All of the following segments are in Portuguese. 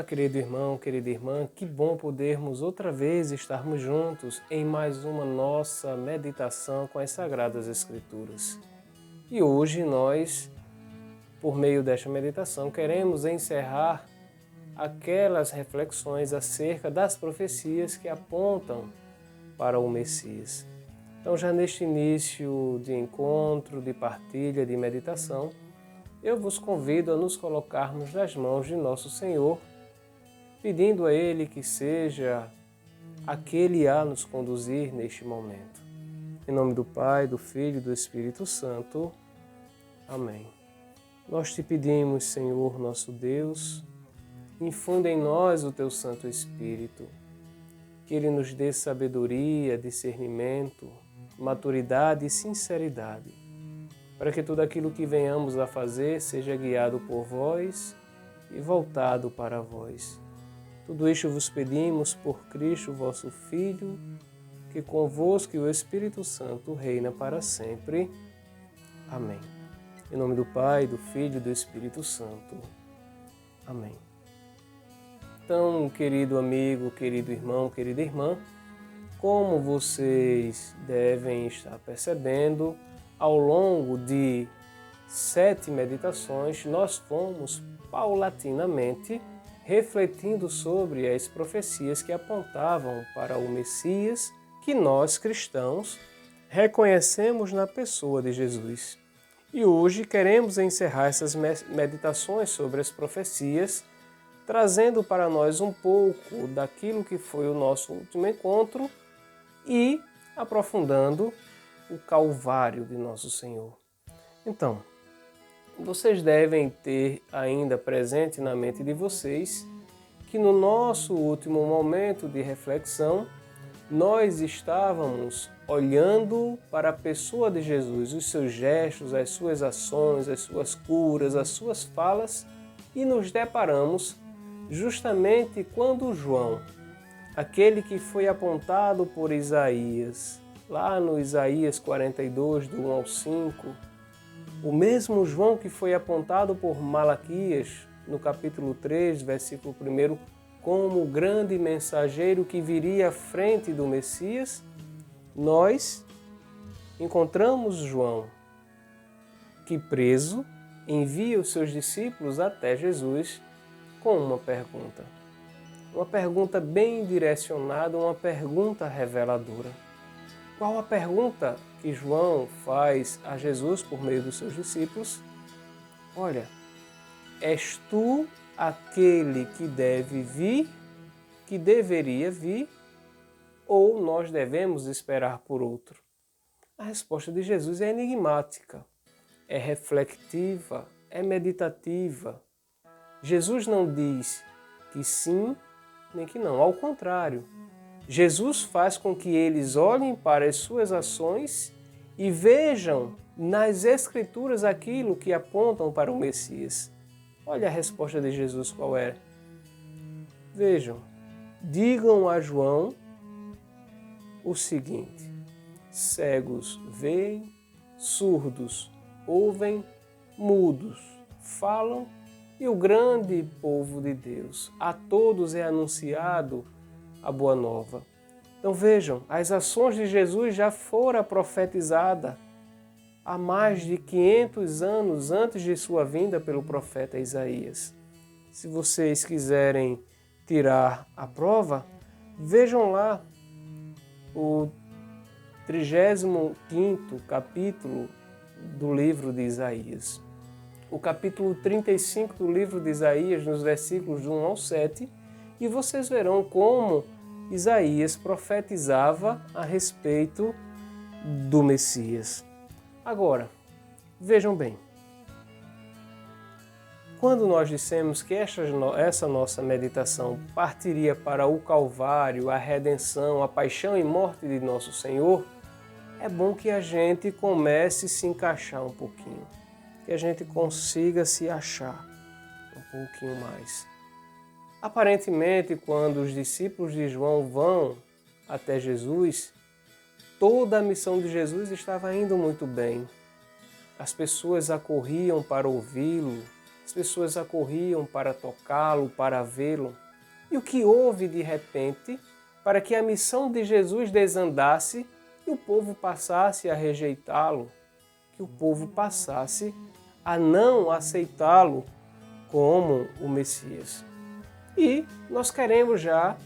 querido irmão, querida irmã, que bom podermos outra vez estarmos juntos em mais uma nossa meditação com as Sagradas Escrituras. E hoje nós, por meio desta meditação, queremos encerrar aquelas reflexões acerca das profecias que apontam para o Messias. Então, já neste início de encontro, de partilha, de meditação, eu vos convido a nos colocarmos nas mãos de nosso Senhor, pedindo a Ele que seja aquele a nos conduzir neste momento. Em nome do Pai, do Filho e do Espírito Santo. Amém. Nós te pedimos, Senhor nosso Deus, infunde em nós o Teu Santo Espírito, que Ele nos dê sabedoria, discernimento, maturidade e sinceridade, para que tudo aquilo que venhamos a fazer seja guiado por vós e voltado para vós. Tudo isto vos pedimos por Cristo, vosso Filho, que convosco e o Espírito Santo reina para sempre. Amém. Em nome do Pai, do Filho e do Espírito Santo. Amém. Então, querido amigo, querido irmão, querida irmã, como vocês devem estar percebendo, ao longo de 7 meditações, nós fomos paulatinamente refletindo sobre as profecias que apontavam para o Messias, que nós cristãos reconhecemos na pessoa de Jesus. E hoje queremos encerrar essas meditações sobre as profecias, trazendo para nós um pouco daquilo que foi o nosso último encontro e aprofundando o Calvário de Nosso Senhor. Então, vocês devem ter ainda presente na mente de vocês que no nosso último momento de reflexão, nós estávamos olhando para a pessoa de Jesus, os seus gestos, as suas ações, as suas curas, as suas falas, e nos deparamos justamente quando João, aquele que foi apontado por Isaías, lá no Isaías 42, do 1 ao 5, o mesmo João que foi apontado por Malaquias, no capítulo 3, versículo 1, como o grande mensageiro que viria à frente do Messias, nós encontramos João, que preso envia os seus discípulos até Jesus com uma pergunta. Uma pergunta bem direcionada, uma pergunta reveladora. Qual a pergunta que João faz a Jesus por meio dos seus discípulos? Olha, és tu aquele que deve vir, que deveria vir, ou nós devemos esperar por outro? A resposta de Jesus é enigmática, é reflexiva, é meditativa. Jesus não diz que sim, nem que não, ao contrário. Jesus faz com que eles olhem para as suas ações e vejam nas Escrituras aquilo que apontam para o Messias. Olha a resposta de Jesus qual é. Vejam, digam a João o seguinte: cegos veem, surdos ouvem, mudos falam, e o grande povo de Deus, a todos é anunciado a boa nova. Então vejam, as ações de Jesus já foram profetizadas há mais de 500 anos antes de sua vinda pelo profeta Isaías. Se vocês quiserem tirar a prova, vejam lá o 35º capítulo do livro de Isaías. O capítulo 35 do livro de Isaías, nos versículos do 1 ao 7, e vocês verão como Isaías profetizava a respeito do Messias. Agora, vejam bem, quando nós dissemos que essa nossa meditação partiria para o Calvário, a redenção, a paixão e morte de nosso Senhor, é bom que a gente comece a se encaixar um pouquinho, que a gente consiga se achar um pouquinho mais. Aparentemente, quando os discípulos de João vão até Jesus, toda a missão de Jesus estava indo muito bem. As pessoas acorriam para ouvi-lo, as pessoas acorriam para tocá-lo, para vê-lo. E o que houve de repente para que a missão de Jesus desandasse e o povo passasse a rejeitá-lo, que o povo passasse a não aceitá-lo como o Messias? E nós queremos já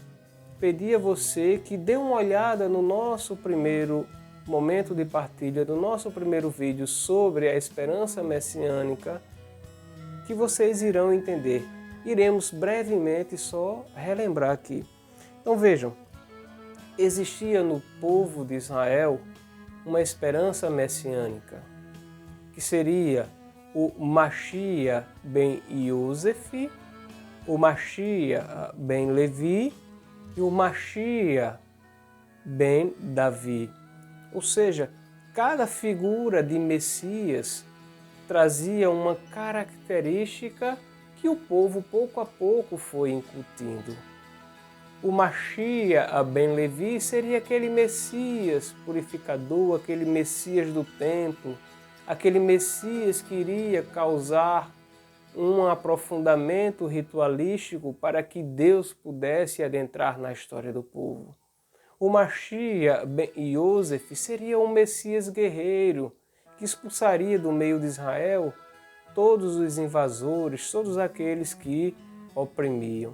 pedir a você que dê uma olhada no nosso primeiro momento de partilha, do nosso primeiro vídeo sobre a esperança messiânica, que vocês irão entender. Iremos brevemente só relembrar aqui. Então vejam, existia no povo de Israel uma esperança messiânica, que seria o Mashiach ben Yosef, o Mashiach ben Levi e o Mashiach ben Davi. Ou seja, cada figura de Messias trazia uma característica que o povo pouco a pouco foi incutindo. O Mashiach ben Levi seria aquele Messias purificador, aquele Messias do templo, aquele Messias que iria causar um aprofundamento ritualístico para que Deus pudesse adentrar na história do povo. O Mashiach ben Yosef seria um Messias guerreiro que expulsaria do meio de Israel todos os invasores, todos aqueles que oprimiam.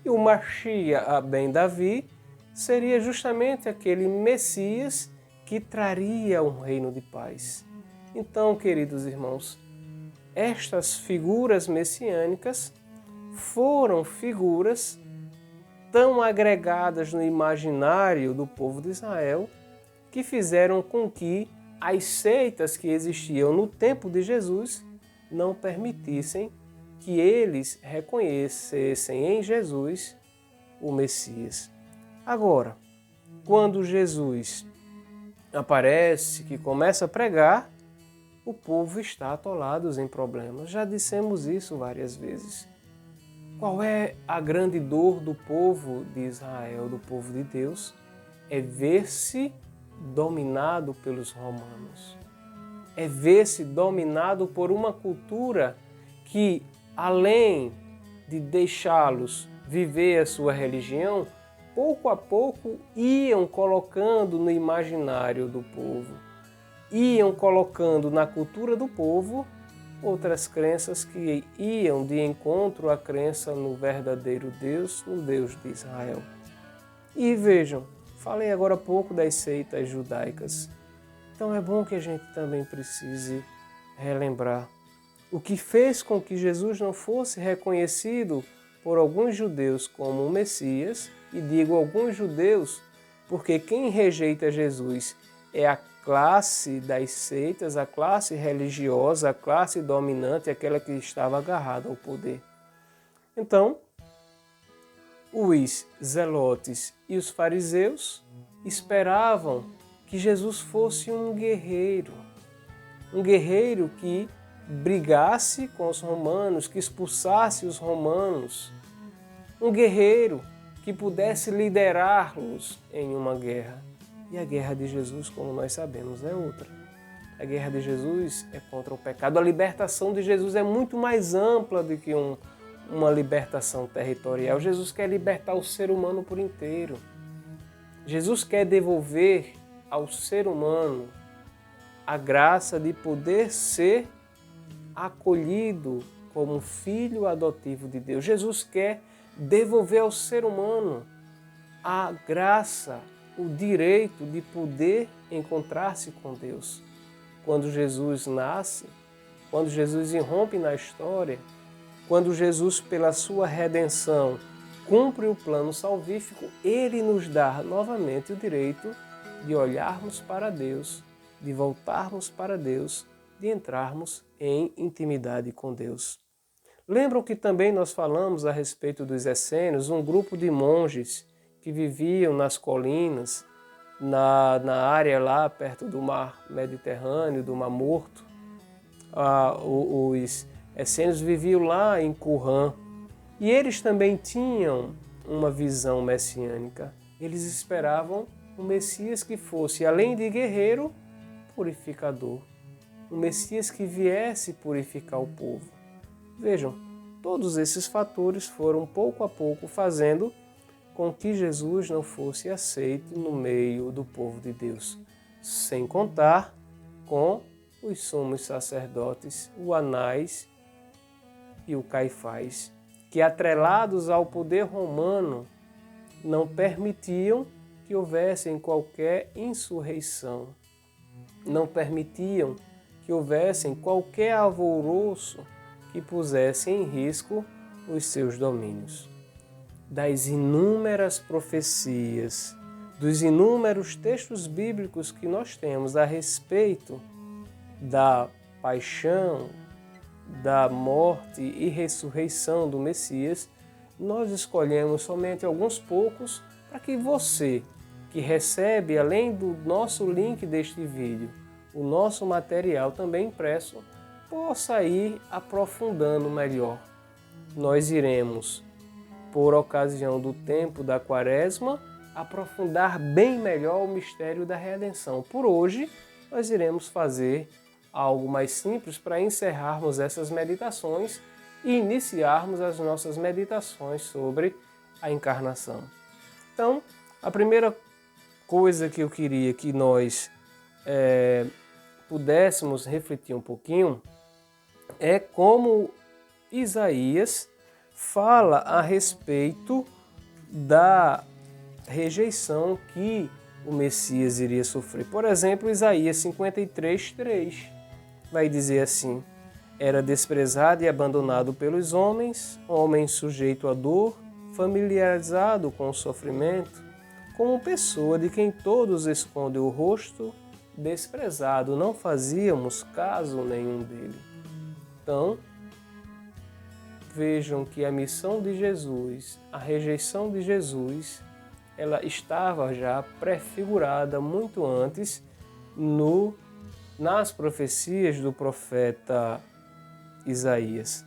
E o Mashiach ben Davi seria justamente aquele Messias que traria um reino de paz. Então, queridos irmãos, estas figuras messiânicas foram figuras tão agregadas no imaginário do povo de Israel que fizeram com que as seitas que existiam no tempo de Jesus não permitissem que eles reconhecessem em Jesus o Messias. Agora, quando Jesus aparece, que começa a pregar, o povo está atolado em problemas. Já dissemos isso várias vezes. Qual é a grande dor do povo de Israel, do povo de Deus? É ver-se dominado pelos romanos. É ver-se dominado por uma cultura que, além de deixá-los viver a sua religião, pouco a pouco iam colocando no imaginário do povo, iam colocando na cultura do povo outras crenças que iam de encontro à crença no verdadeiro Deus, no Deus de Israel. E vejam, falei agora há pouco das seitas judaicas. Então é bom que a gente também precise relembrar o que fez com que Jesus não fosse reconhecido por alguns judeus como o Messias, e digo alguns judeus porque quem rejeita Jesus é a classe das seitas, a classe religiosa, a classe dominante, aquela que estava agarrada ao poder. Então, os zelotes e os fariseus esperavam que Jesus fosse um guerreiro que brigasse com os romanos, que expulsasse os romanos, um guerreiro que pudesse liderá-los em uma guerra. E a guerra de Jesus, como nós sabemos, é outra. A guerra de Jesus é contra o pecado. A libertação de Jesus é muito mais ampla do que uma libertação territorial. Jesus quer libertar o ser humano por inteiro. Jesus quer devolver ao ser humano a graça de poder ser acolhido como filho adotivo de Deus. Jesus quer devolver ao ser humano a graça, o direito de poder encontrar-se com Deus. Quando Jesus nasce, quando Jesus irrompe na história, quando Jesus, pela sua redenção, cumpre o plano salvífico, ele nos dá novamente o direito de olharmos para Deus, de voltarmos para Deus, de entrarmos em intimidade com Deus. Lembram que também nós falamos a respeito dos essênios, um grupo de monges que viviam nas colinas, na área lá perto do mar Mediterrâneo, do Mar Morto. Os essênios viviam lá em Qumran e eles também tinham uma visão messiânica. Eles esperavam um Messias que fosse, além de guerreiro, purificador. Um Messias que viesse purificar o povo. Vejam, todos esses fatores foram pouco a pouco fazendo com que Jesus não fosse aceito no meio do povo de Deus, sem contar com os sumos sacerdotes, o Anás e o Caifás, que atrelados ao poder romano não permitiam que houvesse qualquer insurreição, não permitiam que houvesse qualquer alvoroço que pusesse em risco os seus domínios. Das inúmeras profecias, dos inúmeros textos bíblicos que nós temos a respeito da paixão, da morte e ressurreição do Messias, nós escolhemos somente alguns poucos para que você, que recebe, além do nosso link deste vídeo, o nosso material também impresso, possa ir aprofundando melhor. Nós iremos, por ocasião do tempo da Quaresma, aprofundar bem melhor o mistério da redenção. Por hoje, nós iremos fazer algo mais simples para encerrarmos essas meditações e iniciarmos as nossas meditações sobre a encarnação. Então, a primeira coisa que eu queria que nós pudéssemos refletir um pouquinho é como Isaías fala a respeito da rejeição que o Messias iria sofrer. Por exemplo, Isaías 53:3 vai dizer assim: era desprezado e abandonado pelos homens, homem sujeito à dor, familiarizado com o sofrimento, como pessoa de quem todos escondem o rosto, desprezado, não fazíamos caso nenhum dele. Então, vejam que a missão de Jesus, a rejeição de Jesus, ela estava já prefigurada muito antes nas profecias do profeta Isaías.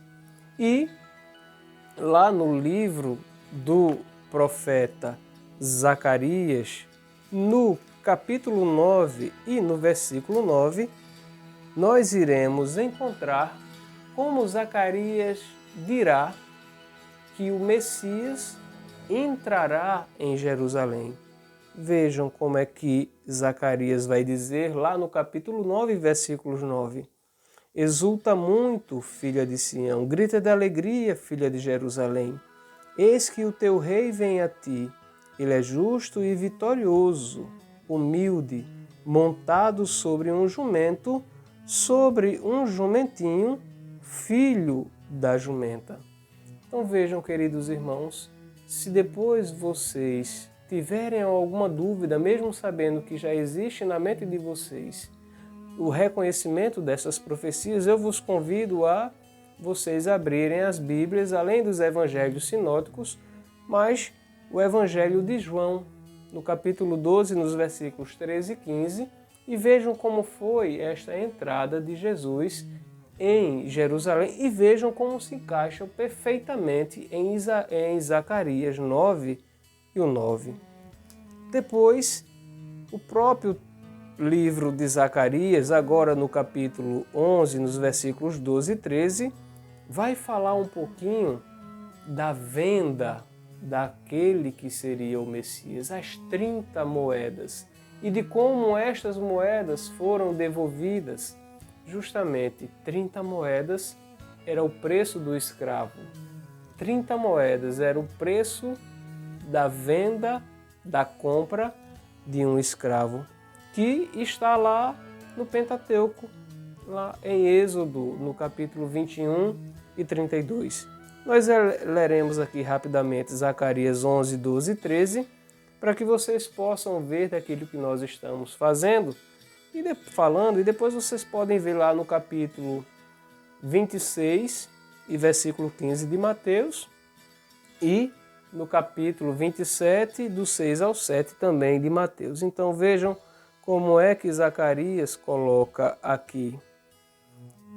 E lá no livro do profeta Zacarias, no capítulo 9 e no versículo 9, nós iremos encontrar como Zacarias dirá que o Messias entrará em Jerusalém. Vejam como é que Zacarias vai dizer lá no capítulo 9, versículos 9. Exulta muito, filha de Sião, grita de alegria, filha de Jerusalém. Eis que o teu rei vem a ti. Ele é justo e vitorioso, humilde, montado sobre um jumento, sobre um jumentinho, filho da jumenta. Então vejam, queridos irmãos, se depois vocês tiverem alguma dúvida, mesmo sabendo que já existe na mente de vocês o reconhecimento dessas profecias, eu vos convido a vocês abrirem as Bíblias, além dos evangelhos sinóticos, mas o Evangelho de João, no capítulo 12, nos versículos 13 e 15, e vejam como foi esta entrada de Jesus em Jerusalém e vejam como se encaixam perfeitamente em Zacarias 9 e o 9. Depois, o próprio livro de Zacarias, agora no capítulo 11, nos versículos 12 e 13, vai falar um pouquinho da venda daquele que seria o Messias, as 30 moedas, e de como estas moedas foram devolvidas. Justamente 30 moedas era o preço do escravo. 30 moedas era o preço da venda, da compra de um escravo, que está lá no Pentateuco, lá em Êxodo, no capítulo 21 e 32. Nós leremos aqui rapidamente Zacarias 11, 12 e 13, para que vocês possam ver daquilo que nós estamos fazendo e falando, e depois vocês podem ver lá no capítulo 26 e versículo 15 de Mateus e no capítulo 27, do 6 ao 7 também de Mateus. Então vejam como é que Zacarias coloca aqui.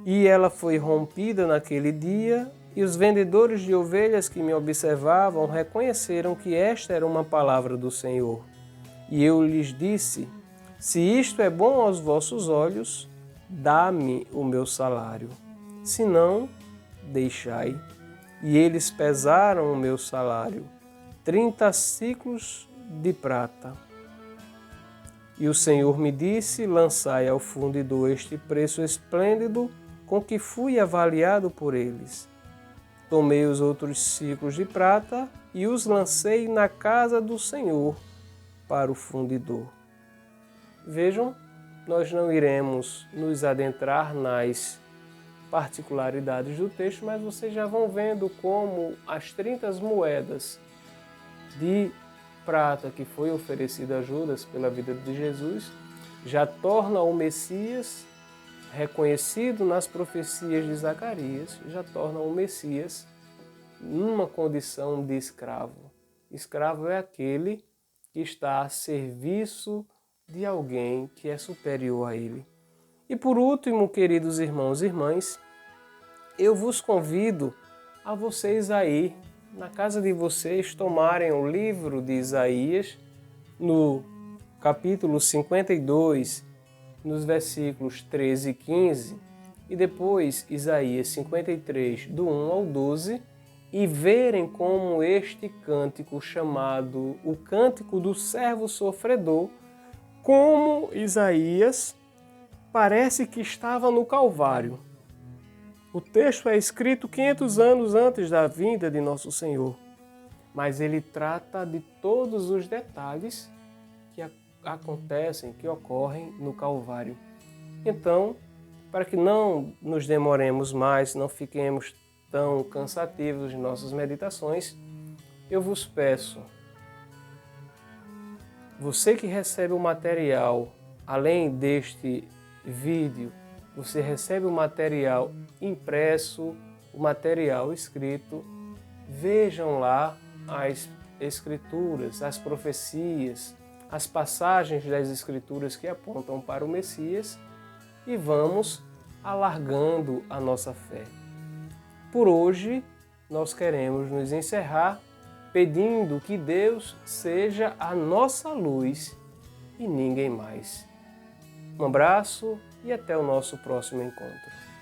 E ela foi rompida naquele dia, e os vendedores de ovelhas que me observavam reconheceram que esta era uma palavra do Senhor. E eu lhes disse: se isto é bom aos vossos olhos, dá-me o meu salário. Se não, deixai. E eles pesaram o meu salário, 30 siclos de prata. E o Senhor me disse, lançai ao fundidor este preço esplêndido com que fui avaliado por eles. Tomei os outros ciclos de prata e os lancei na casa do Senhor para o fundidor. Vejam, nós não iremos nos adentrar nas particularidades do texto, mas vocês já vão vendo como as 30 moedas de prata que foi oferecida a Judas pela vida de Jesus já torna o Messias, reconhecido nas profecias de Zacarias, já torna o Messias numa condição de escravo. Escravo é aquele que está a serviço de alguém que é superior a ele. E por último, queridos irmãos e irmãs, eu vos convido a vocês aí, na casa de vocês, tomarem o livro de Isaías, no capítulo 52, nos versículos 13 e 15, e depois Isaías 53, do 1 ao 12, e verem como este cântico chamado o Cântico do Servo Sofredor, como Isaías parece que estava no Calvário. O texto é escrito 500 anos antes da vinda de Nosso Senhor, mas ele trata de todos os detalhes que acontecem, que ocorrem no Calvário. Então, para que não nos demoremos mais, não fiquemos tão cansativos de nossas meditações, eu vos peço, você que recebe o material, além deste vídeo, você recebe o material impresso, o material escrito. Vejam lá as escrituras, as profecias, as passagens das escrituras que apontam para o Messias e vamos alargando a nossa fé. Por hoje, nós queremos nos encerrar pedindo que Deus seja a nossa luz e ninguém mais. Um abraço e até o nosso próximo encontro.